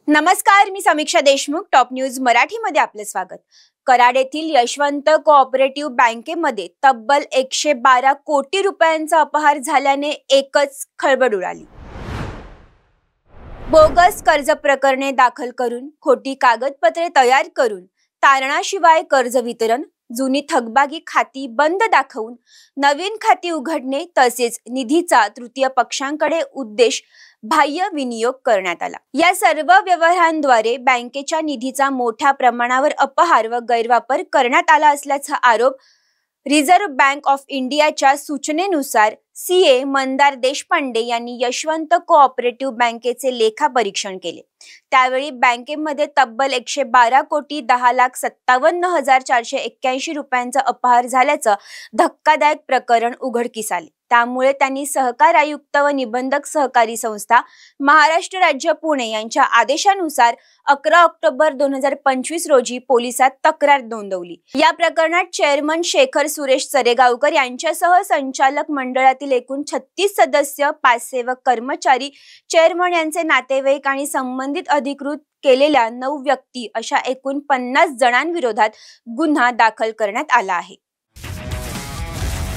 नमस्कार, मी समीक्षा Deshmukh. Top news मराठीमध्ये आपले स्वागत. कराड येथील यशवंत कोऑपरेटिव्ह बँकेमध्ये तब्बल 112 कोटी रुपयांचा अपहार झाल्याने एकच खळबळ उडाली. बोगस कर्ज प्रकरणे दाखल करून, खोटी कागदपत्रे तयार करून, तारणाशिवाय कर्ज वितरण, जुनी थकबाकी खाती बंद दाखवून नवीन खाती उघडणे तसेच निधीचा तृतीय पक्षांकडे उद्देश बाह्य विनियोग करण्यात आला. या सर्व व्यवहारांद्वारे बँकेच्या निधीचा मोठ्या प्रमाणावर अपहार व गैरवापर करण्यात आला असल्याचा आरोप रिझर्व्ह बँक ऑफ इंडियाच्या सूचनेनुसार सीए मंदार देशपांडे यांनी यशवंत कोऑपरेटिव्ह बँकेचे लेखा परीक्षण केले. त्यावेळी बँकेमध्ये तब्बल 112 कोटी 10,57,481 रुपयांचा अपहार झाल्याचं धक्कादायक प्रकरण उघडकीस आले. त्यामुळे त्यांनी सहकार आयुक्त व निबंधक सहकारी संस्था महाराष्ट्र राज्य पुणे यांच्या आदेशानुसार 11 ऑक्टोबर 2025 रोजी पोलिसात तक्रार नोंदवली. या प्रकरणात चेअरमन शेखर सुरेश चरेगावकर यांच्यासह संचालक मंडळातील एकूण 36 सदस्य, 5 सेवक कर्मचारी, चेअरमन यांचे नातेवाईक आणि संबंधित अधिकृत केलेल्या 9 व्यक्ती अशा एकूण 50 जणांविरोधात गुन्हा दाखल करण्यात आला आहे.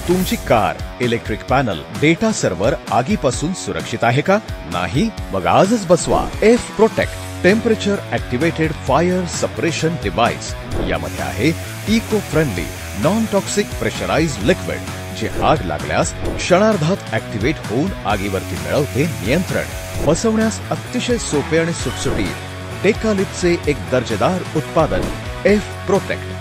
तुमची car, electric panel, data server आगीपासून सुरक्षित आहे का? नाही? मग आजच बसवा F protect temperature activated fire suppression device. यामध्ये आहे eco friendly non toxic pressurized liquid, जे आग लागल्यास क्षणार्धात ऍक्टिव्हेट होऊन आगीवरती मिळवते नियंत्रण. बसवण्यास अतिशय सोपे आणि सुटसुटीत टेकालिपचे एक दर्जेदार उत्पादन एफ प्रोटेक्ट.